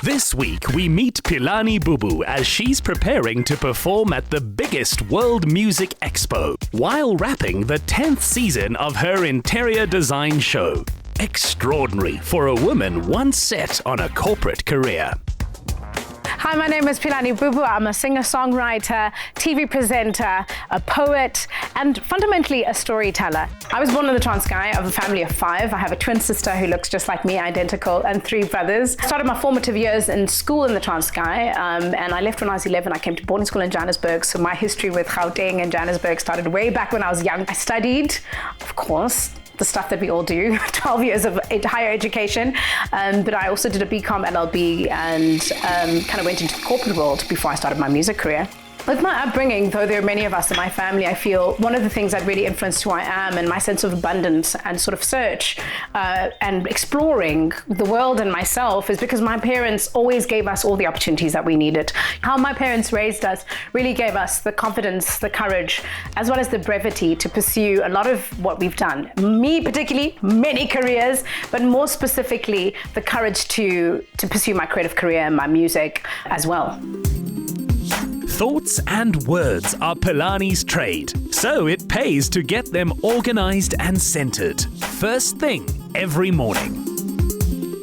This week, we meet Pilani Bubu as she's preparing to perform at the biggest World Music Expo while wrapping the 10th season of her interior design show. Extraordinary for a woman once set on a corporate career. Hi, my name is Pilani Bubu. I'm a singer-songwriter, TV presenter, a poet, and fundamentally a storyteller. I was born in the Transkei of a family of 5. I have a twin sister who looks just like me, identical, and 3 brothers. I started my formative years in school in the Transkei, and I left when I was 11. I came to boarding school in Johannesburg, so my history with Gauteng and Johannesburg started way back when I was young. I studied, of course, the stuff that we all do, 12 years of higher education, but I also did a BCom LLB and kind of went into the corporate world before I started my music career. With my upbringing, though there are many of us in my family, I feel one of the things that really influenced who I am and my sense of abundance and sort of search and exploring the world and myself is because my parents always gave us all the opportunities that we needed. How my parents raised us really gave us the confidence, the courage, as well as the brevity to pursue a lot of what we've done. Me particularly, many careers, but more specifically, the courage to pursue my creative career and my music as well. Thoughts and words are Pilani's trade, so it pays to get them organized and centered. First thing every morning.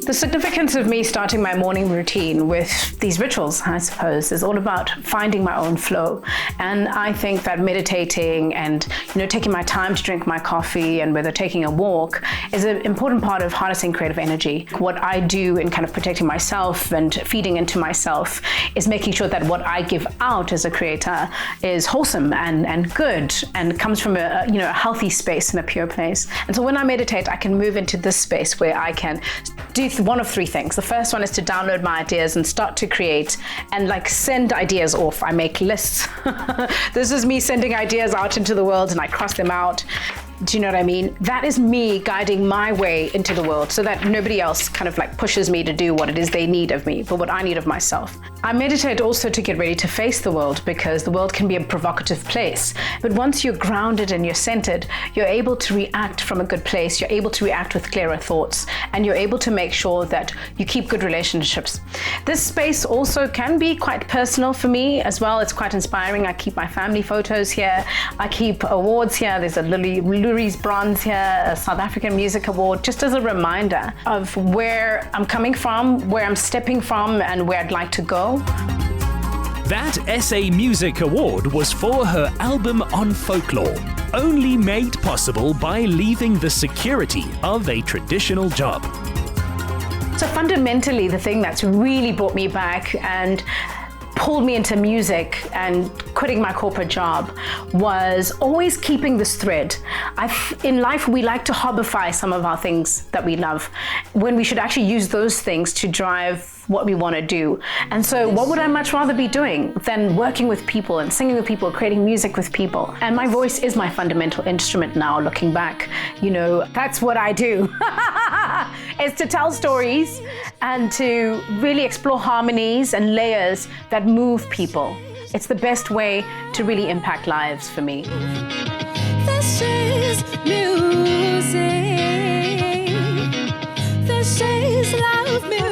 The significance of me starting my morning routine with these rituals, I suppose, is all about finding my own flow. And I think that meditating and, taking my time to drink my coffee and whether taking a walk is an important part of harnessing creative energy. What I do in kind of protecting myself and feeding into myself is making sure that what I give out as a creator is wholesome and good and comes from a healthy space and a pure place. And so when I meditate, I can move into this space where I can do one of 3 things. The first one is to download my ideas and start to create and send ideas off. I make lists. This is me sending ideas out into the world and I cross them out. Do you know what I mean? That is me guiding my way into the world so that nobody else kind of pushes me to do what it is they need of me, but what I need of myself. I meditate also to get ready to face the world because the world can be a provocative place. But once you're grounded and you're centered, you're able to react from a good place. You're able to react with clearer thoughts and you're able to make sure that you keep good relationships. This space also can be quite personal for me as well. It's quite inspiring. I keep my family photos here. I keep awards here. There's a Lurie's bronze here, a South African Music Award, just as a reminder of where I'm coming from, where I'm stepping from, and where I'd like to go. That SA Music Award was for her album on folklore, only made possible by leaving the security of a traditional job. So fundamentally, the thing that's really brought me back and pulled me into music and quitting my corporate job was always keeping this thread. In life, we like to hobbyify some of our things that we love when we should actually use those things to drive what we want to do. And so what would I much rather be doing than working with people and singing with people, creating music with people? And my voice is my fundamental instrument now, looking back. That's what I do, is to tell stories and to really explore harmonies and layers that move people. It's the best way to really impact lives for me. This is music. This is love music.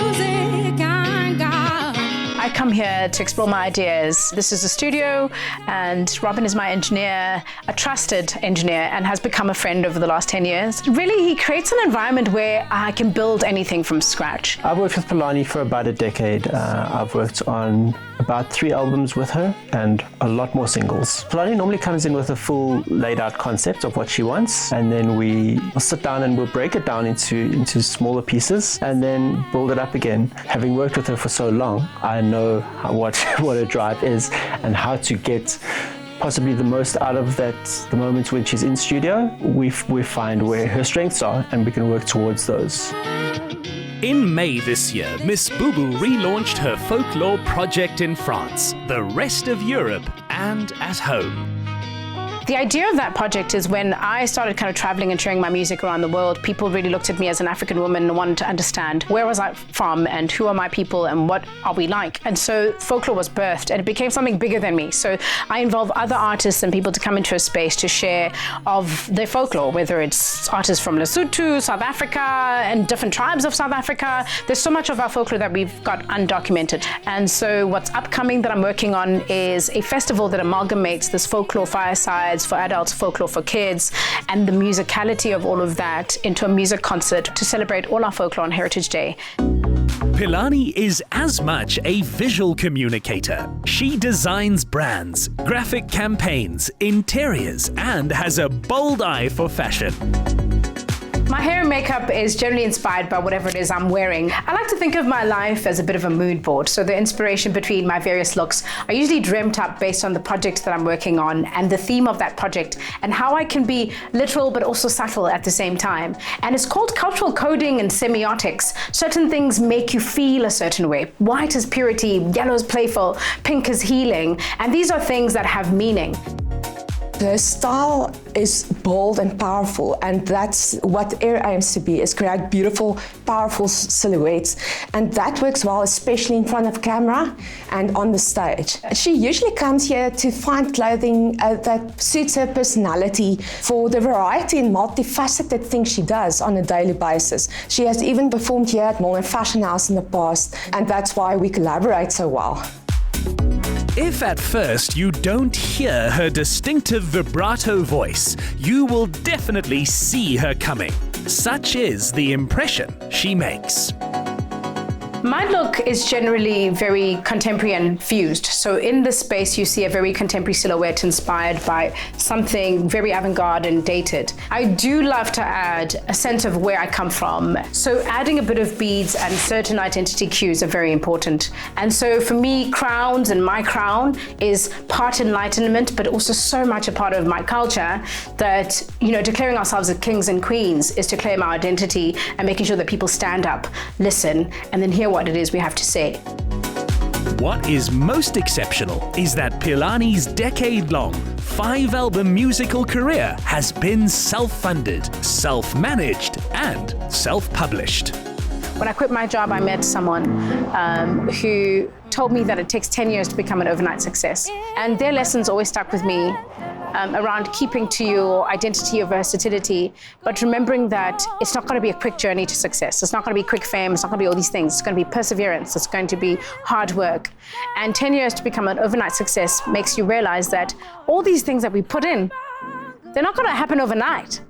I come here to explore my ideas. This is a studio and Robin is my engineer, a trusted engineer, and has become a friend over the last 10 years. Really, he creates an environment where I can build anything from scratch. I've worked with Pilani for about a decade. I've worked on about 3 albums with her and a lot more singles. Pilani normally comes in with a full laid out concept of what she wants, and then we'll sit down and we'll break it down into smaller pieces and then build it up again. Having worked with her for so long, I know what her drive is and how to get possibly the most out of the moments when she's in studio. We find where her strengths are and we can work towards those. In May this year, Miss Bubu relaunched her folklore project in France, the rest of Europe, and at home. The idea of that project is when I started kind of traveling and sharing my music around the world, people really looked at me as an African woman and wanted to understand where was I from and who are my people and what are we like. And so folklore was birthed and it became something bigger than me. So I involve other artists and people to come into a space to share of their folklore, whether it's artists from Lesotho, South Africa, and different tribes of South Africa. There's so much of our folklore that we've got undocumented. And so what's upcoming that I'm working on is a festival that amalgamates this folklore firesides for adults, folklore for kids, and the musicality of all of that into a music concert to celebrate all our folklore on Heritage Day. Pilani is as much a visual communicator. She designs brands, graphic campaigns, interiors, and has a bold eye for fashion. My hair and makeup is generally inspired by whatever it is I'm wearing. I like to think of my life as a bit of a mood board. So the inspiration between my various looks are usually dreamt up based on the project that I'm working on and the theme of that project and how I can be literal but also subtle at the same time. And it's called cultural coding and semiotics. Certain things make you feel a certain way. White is purity, yellow is playful, pink is healing. And these are things that have meaning. The style is bold and powerful, and that's what Air aims to be, is create beautiful, powerful silhouettes. And that works well, especially in front of camera and on the stage. She usually comes here to find clothing that suits her personality for the variety and multifaceted things she does on a daily basis. She has even performed here at Mall and Fashion House in the past, and that's why we collaborate so well. If at first you don't hear her distinctive vibrato voice, you will definitely see her coming. Such is the impression she makes. My look is generally very contemporary and fused. So in this space, you see a very contemporary silhouette inspired by something very avant-garde and dated. I do love to add a sense of where I come from. So adding a bit of beads and certain identity cues are very important. And so for me, crowns and my crown is part enlightenment, but also so much a part of my culture that, you know, declaring ourselves as kings and queens is to claim our identity and making sure that people stand up, listen, and then hear what it is we have to say. What is most exceptional is that Pilani's decade-long, 5-album musical career has been self-funded, self-managed, and self-published. When I quit my job, I met someone who told me that it takes 10 years to become an overnight success. And their lessons always stuck with me around keeping to your identity, your versatility, but remembering that it's not going to be a quick journey to success. It's not going to be quick fame. It's not going to be all these things. It's going to be perseverance. It's going to be hard work. And 10 years to become an overnight success makes you realize that all these things that we put in, they're not going to happen overnight.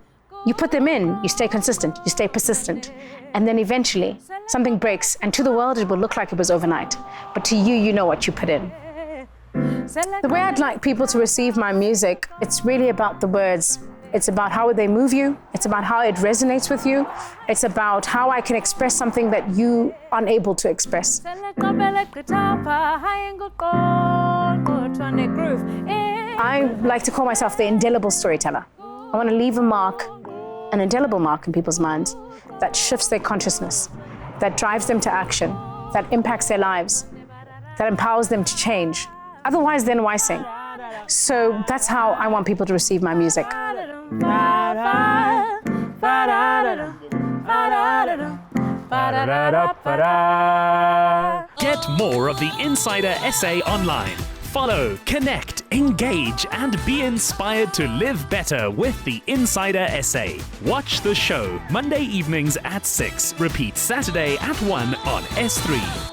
You put them in, you stay consistent, you stay persistent, and then eventually something breaks, and to the world it will look like it was overnight, but to you, you know what you put in. The way I'd like people to receive my music, it's really about the words. It's about how they move you. It's about how it resonates with you. It's about how I can express something that you aren't able to express. I like to call myself the indelible storyteller. I want to leave a mark, an indelible mark in people's minds that shifts their consciousness, that drives them to action, that impacts their lives, that empowers them to change. Otherwise, then why sing? So that's how I want people to receive my music. Get more of the Insider Essay online. Follow, connect, engage, and be inspired to live better with the Insider Essay. Watch the show Monday evenings at 6. Repeat Saturday at 1 on S3.